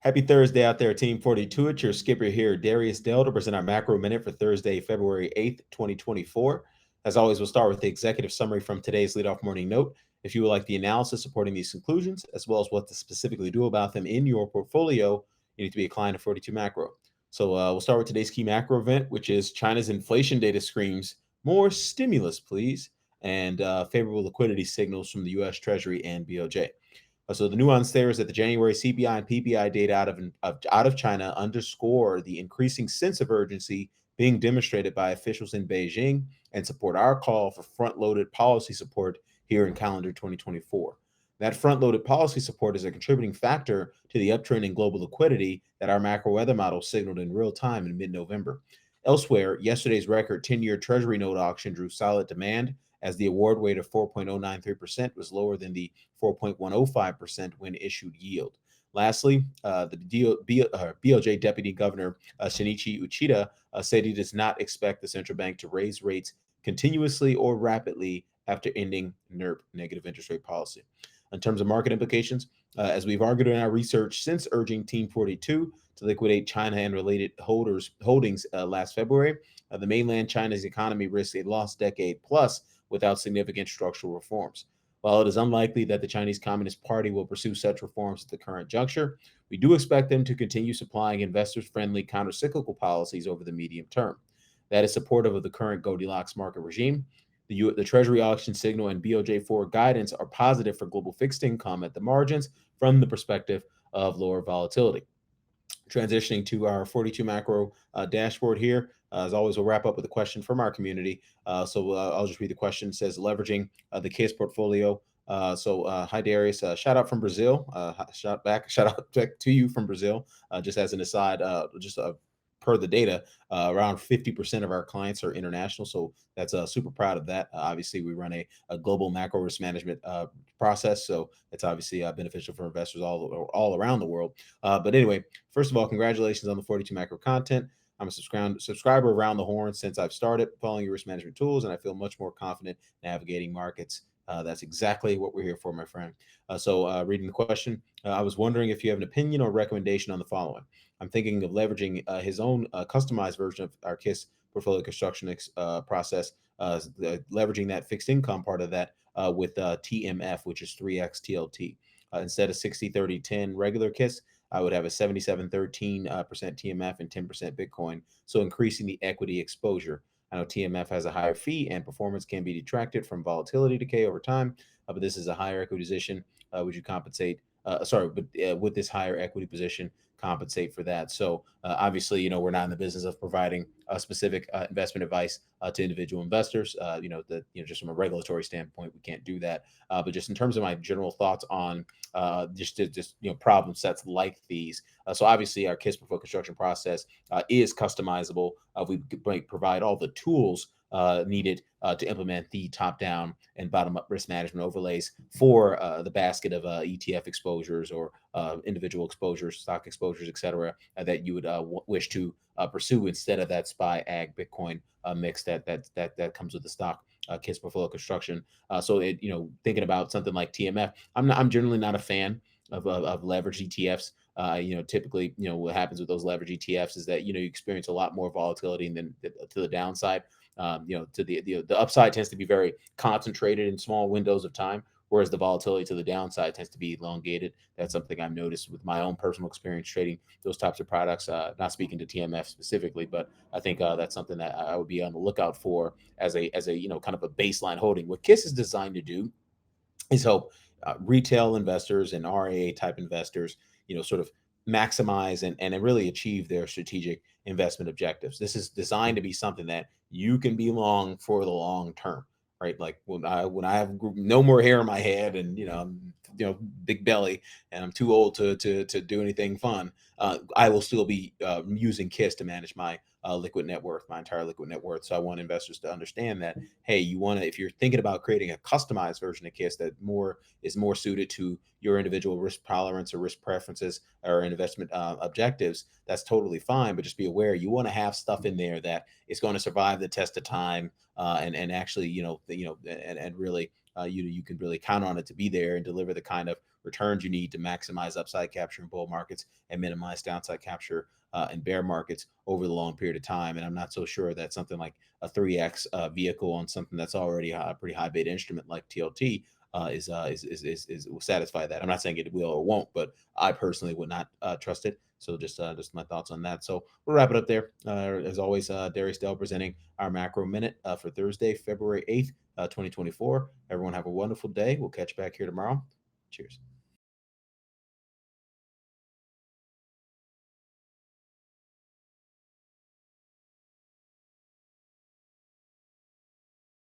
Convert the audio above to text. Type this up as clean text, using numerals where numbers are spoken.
Happy Thursday out there, Team 42. It's your skipper here, Darius Dale, to present our macro minute for Thursday, February 8th, 2024. As always, we'll start with the executive summary from today's leadoff morning note. If you would like the analysis supporting these conclusions, as well as what to specifically do about them in your portfolio, you need to be a client of 42 Macro. So we'll start with today's key macro event, which is China's inflation data screams more stimulus, please, and favorable liquidity signals from the U.S. Treasury and BOJ. So the nuance there is that the January CPI and PPI data out of China underscore the increasing sense of urgency being demonstrated by officials in Beijing and support our call for front-loaded policy support here in calendar 2024. That front-loaded policy support is a contributing factor to the uptrend in global liquidity that our macro weather model signaled in real time in mid-November. Elsewhere, yesterday's record 10-year Treasury note auction drew solid demand as the award weight of 4.093% was lower than the 4.105% when issued yield. Lastly, BOJ Deputy Governor Shinichi Uchida said he does not expect the central bank to raise rates continuously or rapidly after ending NERP, negative interest rate policy. In terms of market implications, as we've argued in our research since urging Team 42 to liquidate China and related holdings last February, the mainland China's economy risks a lost decade plus without significant structural reforms. While it is unlikely that the Chinese Communist Party will pursue such reforms at the current juncture, we do expect them to continue supplying investors-friendly countercyclical policies over the medium term. That is supportive of the current Goldilocks market regime. The Treasury auction signal and BOJ forward guidance are positive for global fixed income at the margins from the perspective of lower volatility. Transitioning to our 42 macro dashboard here. As always, we'll wrap up with a question from our community. I'll just read the question. It says, leveraging the KISS portfolio. Hi, Darius. Shout out from Brazil. Shout out back to you from Brazil. Just as an aside, per the data, around 50% of our clients are international. So that's super proud of that. Obviously, we run a global macro risk management process. So it's obviously beneficial for investors all around the world. But anyway, first of all, congratulations on the 42 macro content. I'm a subscriber around the horn since I've started following your risk management tools, and I feel much more confident navigating markets. That's exactly what we're here for, my friend. Reading the question, I was wondering if you have an opinion or recommendation on the following. I'm thinking of leveraging his own customized version of our KISS portfolio construction process, leveraging that fixed income part of that with TMF, which is 3x TLT. Instead of 60-30-10 regular KISS, I would have a 77-13% TMF and 10% Bitcoin, so increasing the equity exposure. I know TMF has a higher fee and performance can be detracted from volatility decay over time, but this is a higher equity position. Would you compensate? With this higher equity position, compensate for that. So obviously, we're not in the business of providing specific investment advice to individual investors. Just from a regulatory standpoint, we can't do that. But just in terms of my general thoughts on problem sets like these. So obviously, our KISS portfolio construction process is customizable. We provide all the tools needed to implement the top-down and bottom-up risk management overlays for the basket of ETF exposures or individual exposures, stock exposures, etc., that you would wish to pursue instead of that SPY Ag Bitcoin mix that comes with the stock KISS portfolio construction. Thinking about something like TMF, I'm generally not a fan of leverage ETFs. Typically, what happens with those leverage ETFs is that you experience a lot more volatility than to the downside. To the upside tends to be very concentrated in small windows of time, whereas the volatility to the downside tends to be elongated. That's something I've noticed with my own personal experience trading those types of products. Not speaking to TMF specifically, but I think that's something that I would be on the lookout for as a kind of a baseline holding. What KISS is designed to do is help retail investors and RIA type investors, sort of maximize and really achieve their strategic investment objectives. This is designed to be something that you can be long for the long term, right? Like when I have no more hair in my head and I'm, big belly and I'm too old to do anything fun, I will still be using KISS to manage my liquid net worth, my entire liquid net worth. So I want investors to understand that, hey, if you're thinking about creating a customized version of KISS that is more suited to your individual risk tolerance or risk preferences or investment objectives, that's totally fine. But just be aware, you want to have stuff in there that is going to survive the test of time and actually, and really you can really count on it to be there and deliver the kind of returns you need to maximize upside capture in bull markets and minimize downside capture in bear markets over the long period of time. And I'm not so sure that something like a 3x vehicle on something that's already a pretty high beta instrument like TLT will satisfy that. I'm not saying it will or won't, but I personally would not trust it. So just my thoughts on that. So we'll wrap it up there. As always, Darius Dale presenting our macro minute for Thursday, February 8th, 2024. Everyone have a wonderful day. We'll catch you back here tomorrow. Cheers.